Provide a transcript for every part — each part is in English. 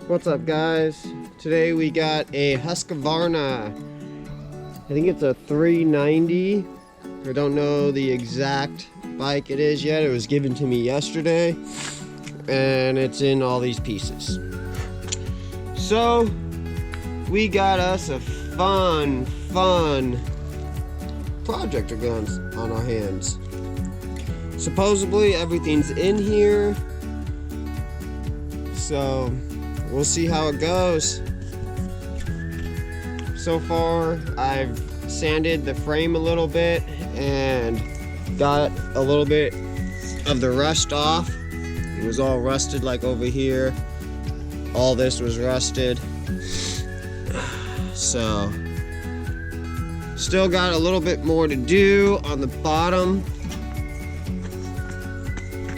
What's up, guys? Today we got a Husqvarna. I think it's a 390. I don't know the exact bike it is yet. It was given to me yesterday and it's in all these pieces. So we got us a fun project on our hands. Supposedly everything's in here, so we'll see how it goes. So far, I've sanded the frame a little bit and got a little bit of the rust off. It was all rusted, like over here. All this was rusted. So, still got a little bit more to do on the bottom.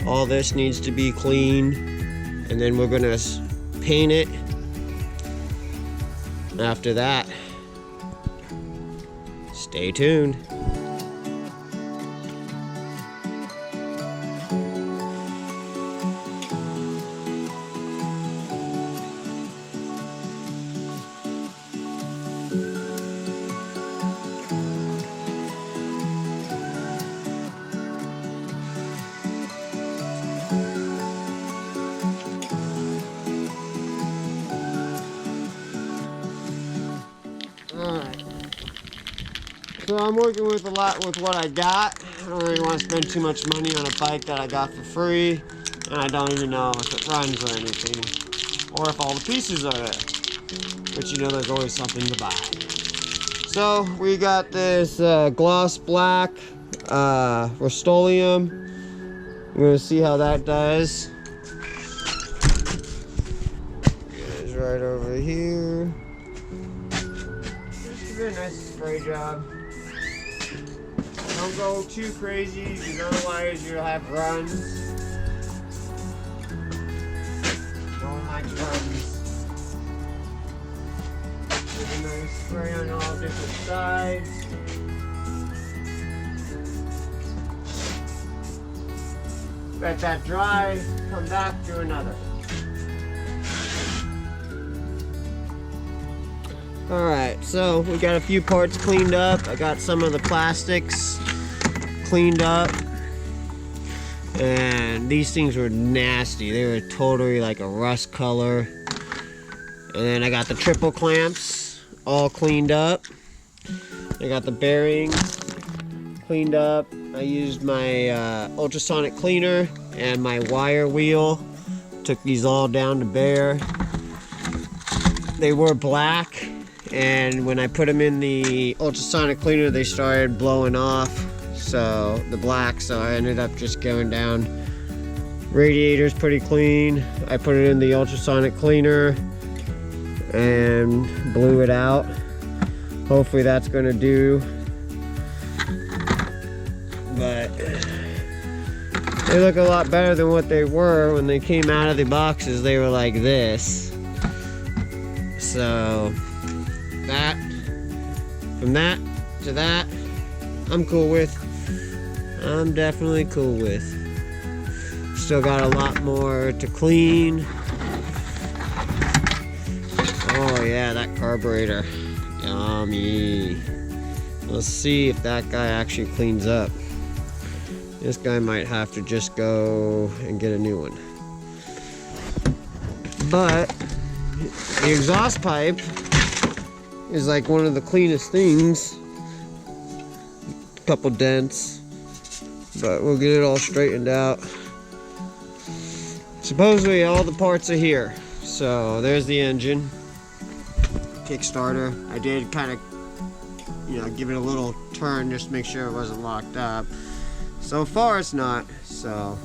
All this needs to be cleaned, and then we're gonna paint it after that. Stay tuned. So I'm working with a lot with what I got. I don't really want to spend too much money on a bike that I got for free, and I don't even know if it runs or anything, or if all the pieces are there. But you know, there's always something to buy. So we got this gloss black Rust-Oleum. We're gonna see how that does. It's right over here. Just give it a nice spray job. Don't go too crazy, because otherwise you'll have runs. Don't like runs. Give a nice spray on all different sides. Let that dry, come back, do another. Alright, so we got a few parts cleaned up. I got some of the plastics cleaned up, and these things were nasty. They were totally like a rust color. And then I got the triple clamps all cleaned up. I got the bearings cleaned up. I used my ultrasonic cleaner and my wire wheel. Took these all down to bare. They were black, and when I put them in the ultrasonic cleaner, they started blowing off. So the black, so I ended up just going down. Radiator's pretty clean. I put it in the ultrasonic cleaner and blew it out. Hopefully that's gonna do. But they look a lot better than what they were when they came out of the boxes. They were like this. So that, from that to that, I'm cool with. I'm definitely cool with. Still got a lot more to clean. Oh yeah, that carburetor. Yummy. Let's see if that guy actually cleans up. This guy might have to just go and get a new one. But the exhaust pipe is like one of the cleanest things. A couple dents, but we'll get it all straightened out. Supposedly all the parts are here. So there's the engine, Kickstarter. I did kind of, give it a little turn just to make sure it wasn't locked up. So far it's not. So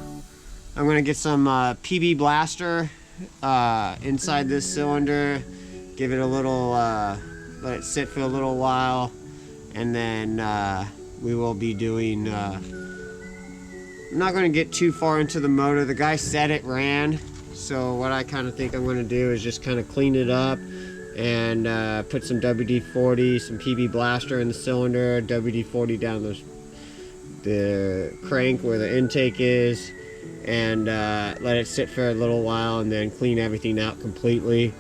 I'm gonna get some PB Blaster inside this cylinder, give it a little, let it sit for a little while, and then we will be doing, I'm not going to get too far into the motor. The guy said it ran, so what I kind of think I'm going to do is just kind of clean it up and put some WD-40, some PB Blaster in the cylinder, WD-40 down the crank where the intake is, and let it sit for a little while and then clean everything out completely.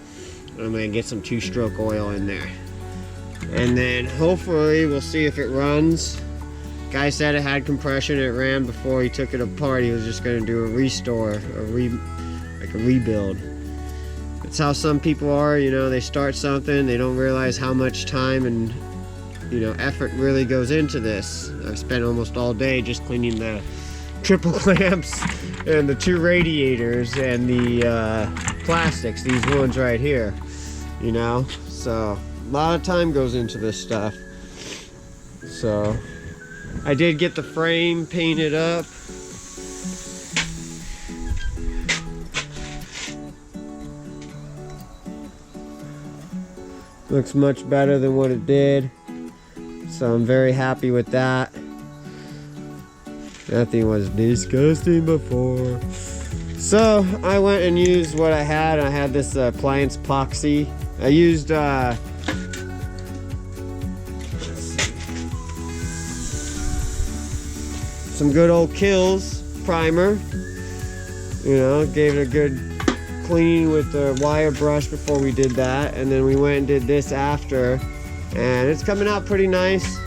I'm gonna get some 2-stroke oil in there, and then hopefully we'll see if it runs. Guy said it had compression. It ran before he took it apart. He was just gonna do a restore, like a rebuild. That's how some people are, you know. They start something, they don't realize how much time and, you know, effort really goes into this. I've spent almost all day just cleaning the triple clamps and the 2 radiators and the plastics, these ones right here, you know. So a lot of time goes into this stuff. So I did get the frame painted up. Looks much better than what it did, so I'm very happy with that. That thing was disgusting before. So I went and used what I had. I had this appliance epoxy. I used some good old Kills primer. You know, gave it a good clean with the wire brush before we did that, and then we went and did this after, and it's coming out pretty nice.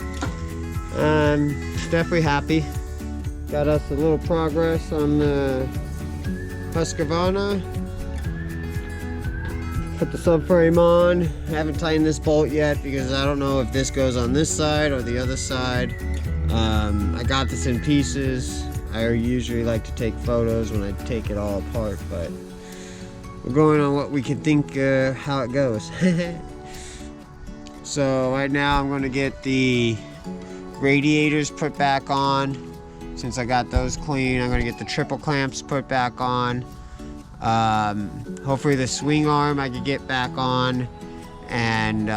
Definitely happy. Got us a little progress on the Husqvarna. Put the subframe on. I haven't tightened this bolt yet because I don't know if this goes on this side or the other side. I got this in pieces. I usually like to take photos when I take it all apart, but we're going on what we can think how it goes. So right now I'm going to get the radiators put back on. Since I got those clean, I'm going to get the triple clamps put back on. Hopefully the swing arm I can get back on, and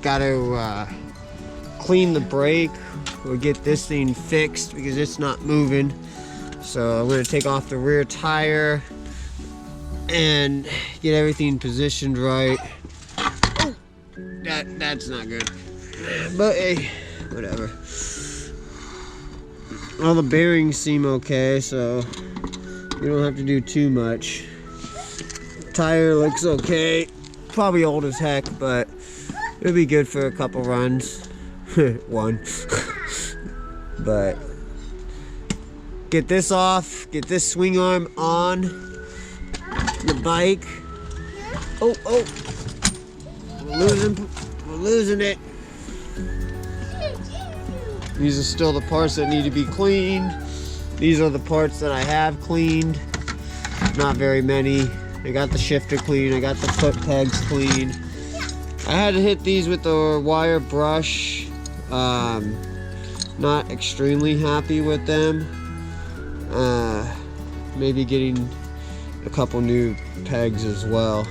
got to clean the brake. We'll get this thing fixed because it's not moving. So I'm going to take off the rear tire and get everything positioned right. Oh, that's not good, but hey, whatever. All the bearings seem okay, so you don't have to do too much. Tire looks okay, probably old as heck, but it'll be good for a couple runs. One. But get this off, get this swing arm on the bike. Oh, we're losing it. These are still the parts that need to be cleaned. These are the parts that I have cleaned. Not very many. I got the shifter clean. I got the foot pegs clean. I had to hit these with the wire brush. Not extremely happy with them. Maybe getting a couple new pegs as well.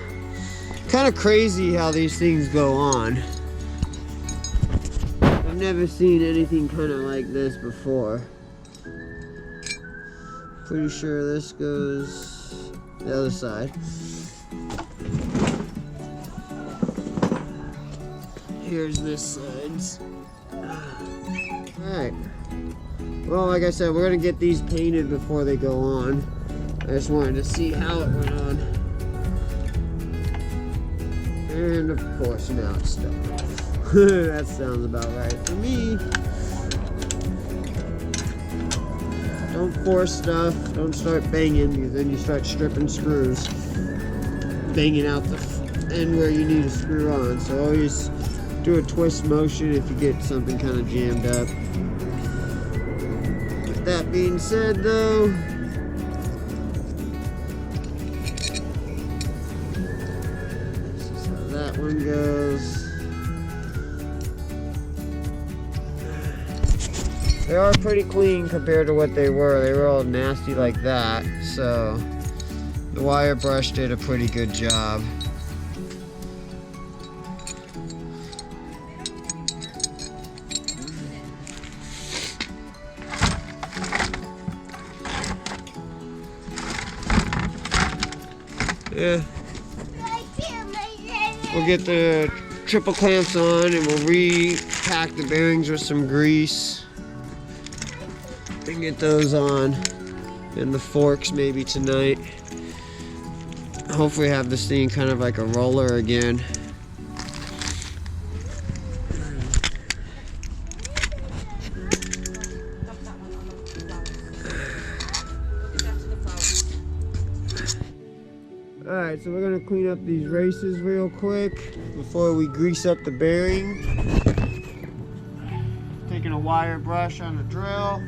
Kind of crazy how these things go on. I've never seen anything kind of like this before. Pretty sure this goes the other side. Here's this side. Alright. Well, like I said, we're going to get these painted before they go on. I just wanted to see how it went on. And of course, now it's stuck. That sounds about right for me. Don't force stuff. Don't start banging, because then you start stripping screws. Banging out the end where you need a screw on. So always do a twist motion if you get something kind of jammed up. With that being said, though, this is how that one goes. They are pretty clean compared to what they were. They were all nasty like that. So the wire brush did a pretty good job. Yeah. We'll get the triple clamps on and we'll repack the bearings with some grease. and get those on, and the forks maybe tonight. Hopefully have this thing kind of like a roller again. Alright, so we're going to clean up these races real quick before we grease up the bearing. Taking a wire brush on the drill.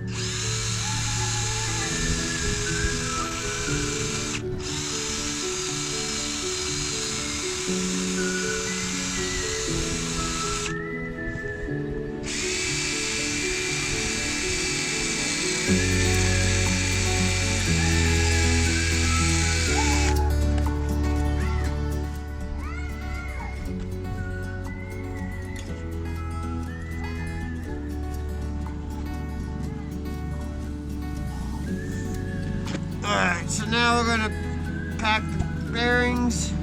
Alright, so now we're gonna pack the bearings.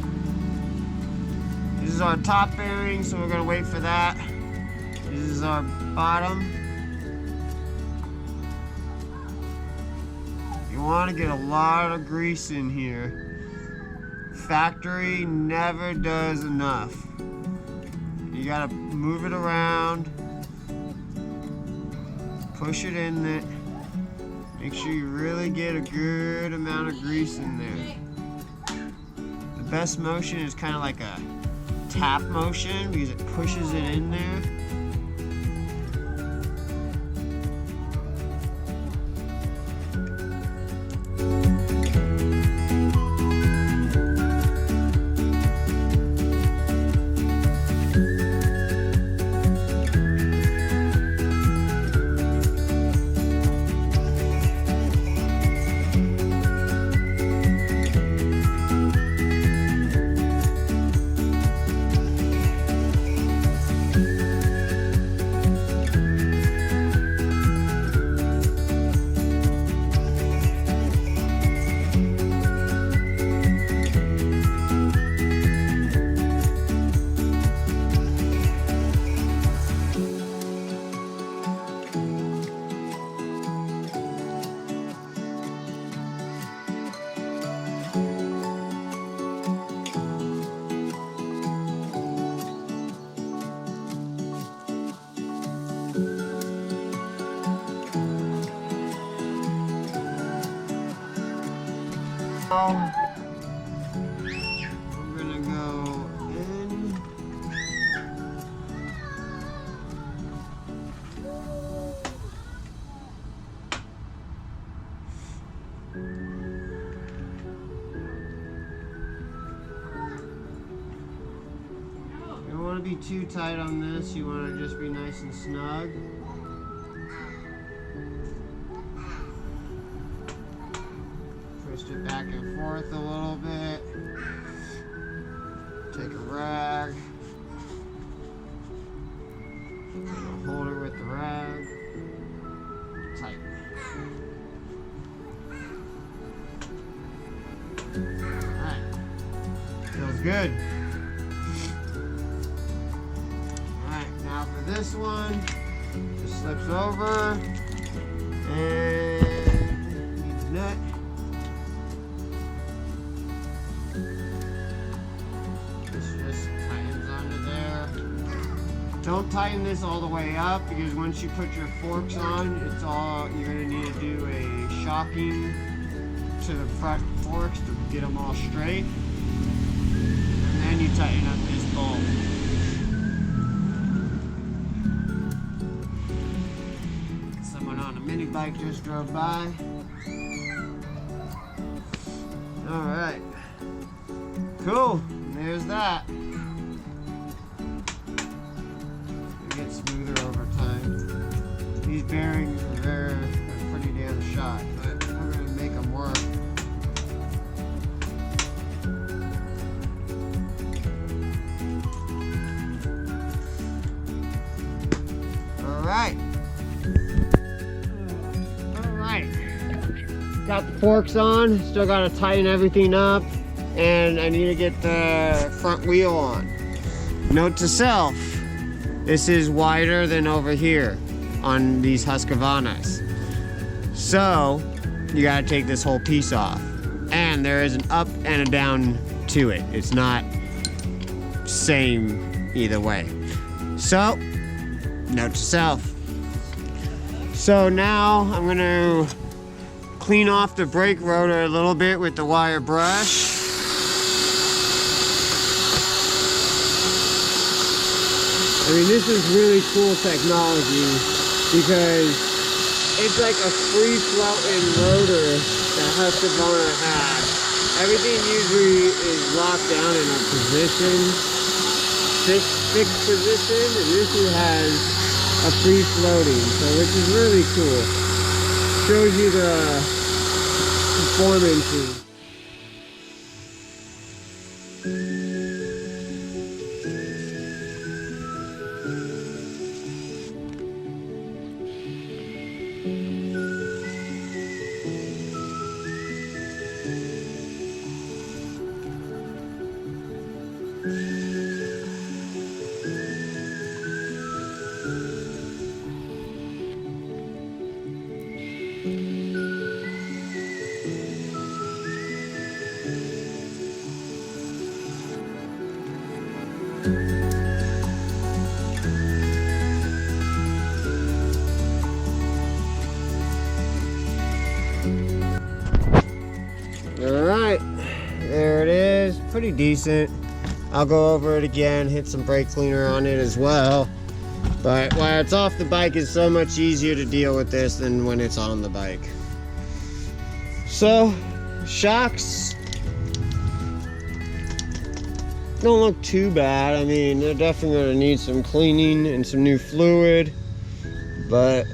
This is our top bearing, so we're gonna wait for that. This is our bottom. You want to get a lot of grease in here. Factory never does enough. You gotta move it around, push it in there. Make sure you really get a good amount of grease in there. The best motion is kind of like a tap motion because it pushes it in there. I'm gonna go in. You don't want to be too tight on this, you want to just be nice and snug. Twist it back and forth a little bit. Take a rag. Hold it with the rag. Tight. Alright. Feels good. Alright, now for this one, just slips over. And need the nut. Don't tighten this all the way up because once you put your forks on, you're going to need to do a shocking to the front forks to get them all straight. And then you tighten up this bolt. Someone on a mini bike just drove by. Alright. Cool. There's that. Get smoother over time. These bearings are pretty damn shot, but we're going to make them work. Alright. Alright. Got the forks on, still got to tighten everything up, and I need to get the front wheel on. Note to self. This is wider than over here on these Husqvarnas. So you gotta take this whole piece off. And there is an up and a down to it. It's not same either way. So, note to self. So now I'm gonna clean off the brake rotor a little bit with the wire brush. I mean, this is really cool technology because it's like a free floating rotor that Husqvarna has. Everything usually is locked down in a position, fixed position, and this one has a free floating, so which is really cool. Shows you the performance. Alright, there it is. Pretty decent. I'll go over it again, hit some brake cleaner on it as well. But while it's off the bike, it's so much easier to deal with this than when it's on the bike. So, shocks don't look too bad. I mean, they're definitely going to need some cleaning and some new fluid. But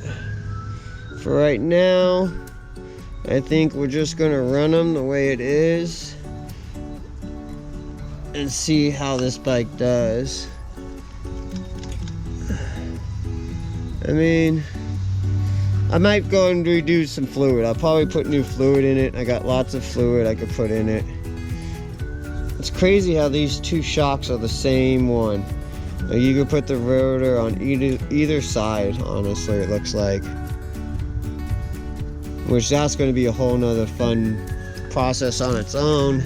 for right now, I think we're just going to run them the way it is and see how this bike does. I mean, I might go and redo some fluid. I'll probably put new fluid in it. I got lots of fluid I could put in it. It's crazy how these two shocks are the same one. Like, you could put the rotor on either side, honestly, it looks like. Which that's going to be a whole nother fun process on its own.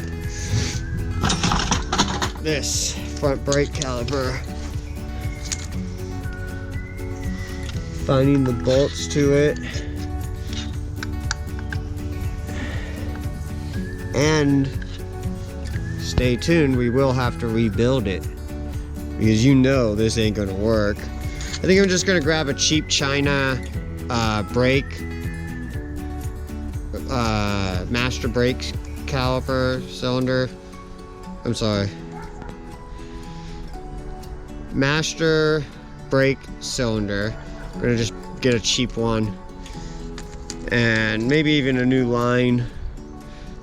This front brake caliper. Finding the bolts to it. And stay tuned, we will have to rebuild it. Because you know this ain't going to work. I think I'm just going to grab a cheap China brake. Master brake caliper cylinder. I'm sorry. Master brake cylinder. We're gonna just get a cheap one, and maybe even a new line.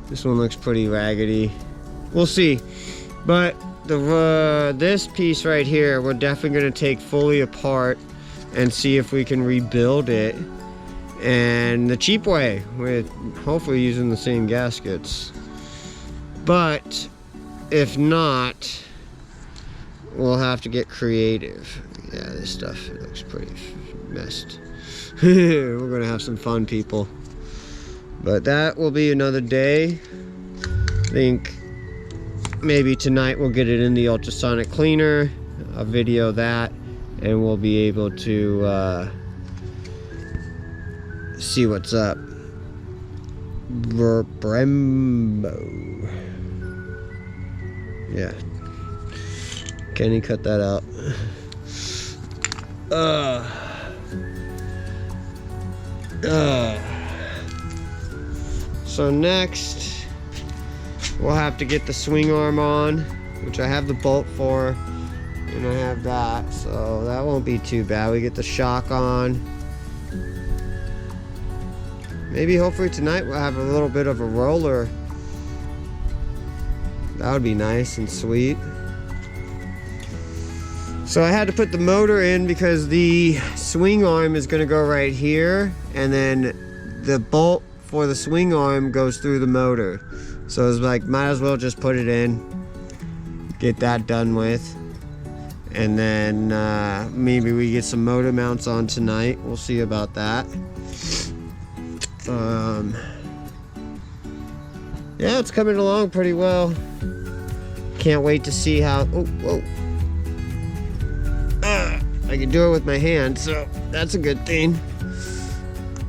This one looks pretty raggedy. We'll see. But the this piece right here, we're definitely gonna take fully apart and see if we can rebuild it. And the cheap way, with hopefully using the same gaskets. But if not, we'll have to get creative. Yeah, this stuff, it looks pretty messed. We're gonna have some fun, people. But that will be another day. I think maybe tonight we'll get it in the ultrasonic cleaner. I'll video that, and we'll be able to see what's up. Brembo. Yeah. Kenny, cut that out. So next, we'll have to get the swing arm on, which I have the bolt for, and I have that, so that won't be too bad. We get the shock on. Maybe hopefully tonight we'll have a little bit of a roller. That would be nice and sweet. So I had to put the motor in because the swing arm is going to go right here, and then the bolt for the swing arm goes through the motor. So it's like, might as well just put it in, get that done with, and then maybe we get some motor mounts on tonight. We'll see about that. Yeah, it's coming along pretty well. Can't wait to see how. Oh, whoa! I can do it with my hand, so that's a good thing.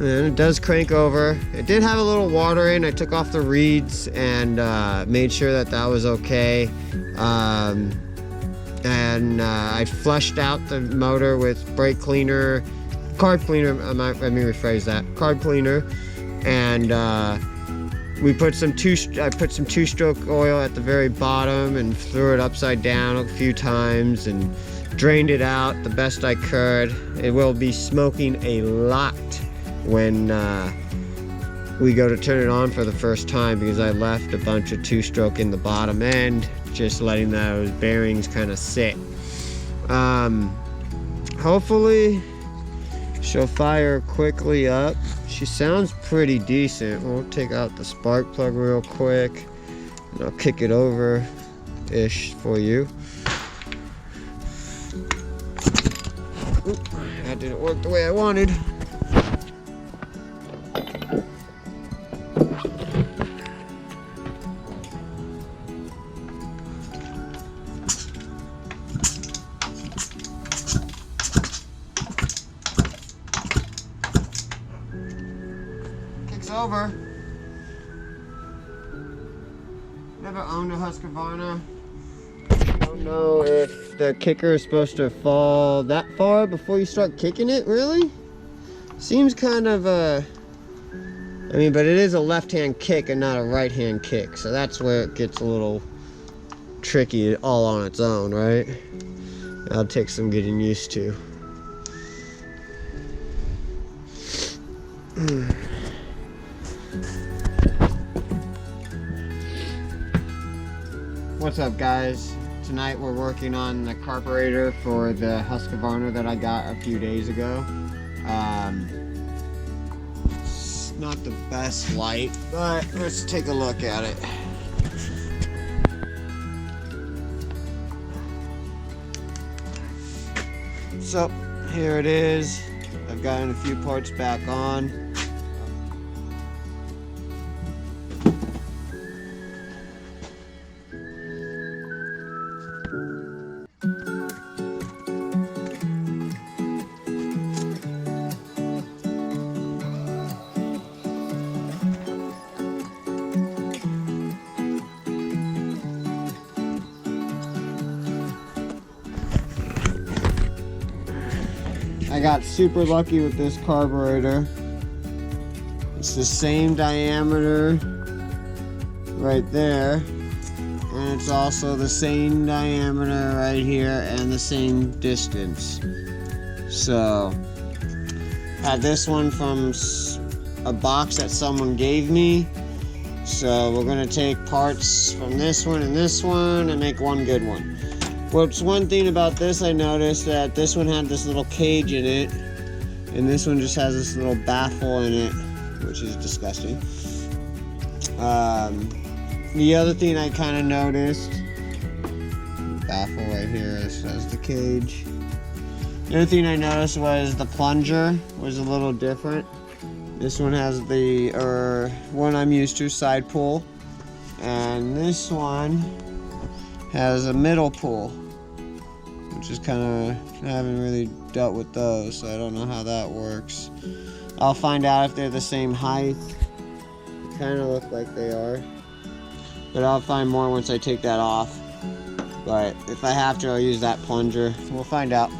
And it does crank over. It did have a little water in. I took off the reeds and made sure that that was okay. I flushed out the motor with brake cleaner, carb cleaner. Let me rephrase that. Carb cleaner, and we put some I put some two-stroke oil at the very bottom and threw it upside down a few times and drained it out the best I could. It will be smoking a lot when we go to turn it on for the first time, because I left a bunch of two-stroke in the bottom end, just letting those bearings kind of sit. Hopefully she'll fire quickly up. She sounds pretty decent. We'll take out the spark plug real quick and I'll kick it over-ish for you. Oop, that didn't work the way I wanted. Over. Never owned a Husqvarna. Don't know if the kicker is supposed to fall that far before you start kicking it, really? Seems kind of I mean, but it is a left-hand kick and not a right-hand kick, so that's where it gets a little tricky all on its own, right? That'll take some getting used to. What's up, guys? Tonight we're working on the carburetor for the Husqvarna that I got a few days ago. It's not the best light, but let's take a look at it. So here it is. I've gotten a few parts back on. I got super lucky with this carburetor. It's the same diameter right there, and it's also the same diameter right here and the same distance. So had this one from a box that someone gave me, so we're gonna take parts from this one and make one good one. What's one thing about this, I noticed that this one had this little cage in it, and this one just has this little baffle in it, which is disgusting. The other thing I kind of noticed, baffle right here, this has the cage. The other thing I noticed was the plunger was a little different. This one has the, one I'm used to, side pull, and this one has a middle pull, which is kind of, I haven't really dealt with those, so I don't know how that works. I'll find out if they're the same height. They kind of look like they are, but I'll find more once I take that off. But if I have to, I'll use that plunger. We'll find out.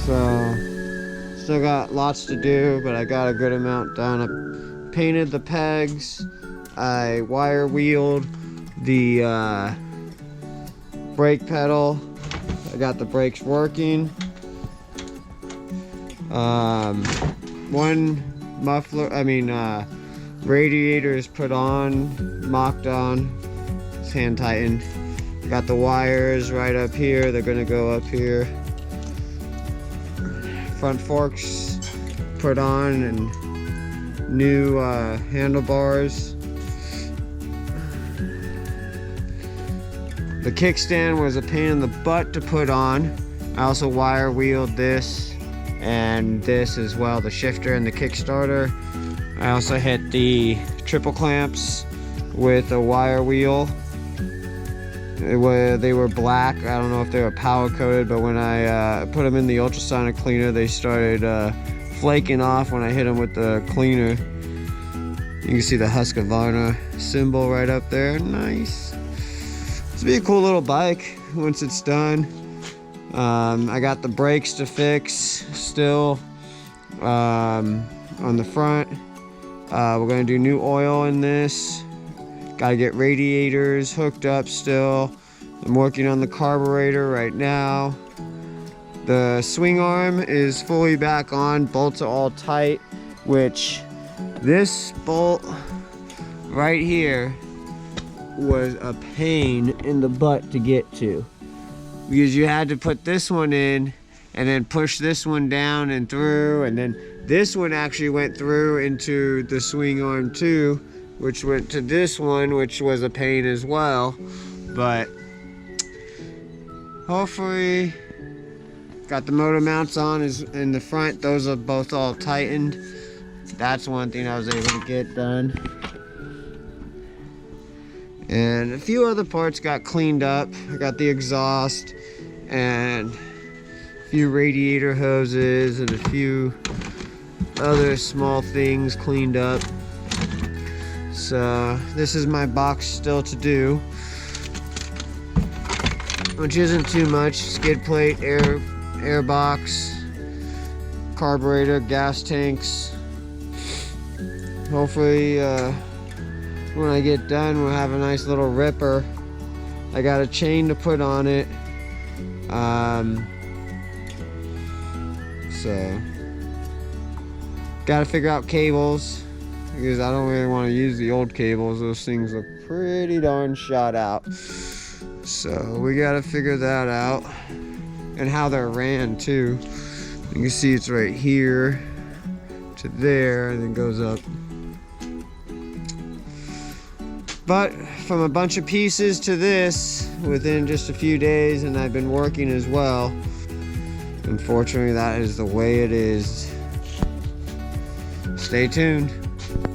So still got lots to do, but I got a good amount done. I painted the pegs, I wire wheeled the brake pedal, I got the brakes working. One radiator is put on, mocked on, it's hand tightened. Got the wires right up here, they're gonna go up here. Front forks put on and new handlebars. The kickstand was a pain in the butt to put on. I also wire wheeled this and this as well, the shifter and the Kickstarter. I also hit the triple clamps with a wire wheel. They were black. I don't know if they were powder coated, but when I put them in the ultrasonic cleaner, they started flaking off when I hit them with the cleaner. You can see the Husqvarna symbol right up there. Nice. It's be a cool little bike once it's done. I got the brakes to fix still on the front. We're gonna do new oil in this. Gotta get radiators hooked up still. I'm working on the carburetor right now. The swing arm is fully back on. Bolts are all tight, which this bolt right here was a pain in the butt to get to, because you had to put this one in and then push this one down and through, and then this one actually went through into the swing arm too, which went to this one, which was a pain as well. But hopefully got the motor mounts on is in the front. Those are both all tightened. That's one thing I was able to get done. And a few other parts got cleaned up. I got the exhaust and a few radiator hoses and a few other small things cleaned up. So this is my box still to do, which isn't too much. Skid plate, air box, carburetor, gas tanks. Hopefully when I get done, we'll have a nice little ripper. I got a chain to put on it. So gotta figure out cables, because I don't really want to use the old cables. Those things look pretty darn shot out. So we gotta figure that out, and how they're ran too. You can see it's right here to there, and then goes up. But from a bunch of pieces to this within just a few days, and I've been working as well. Unfortunately, that is the way it is. Stay tuned.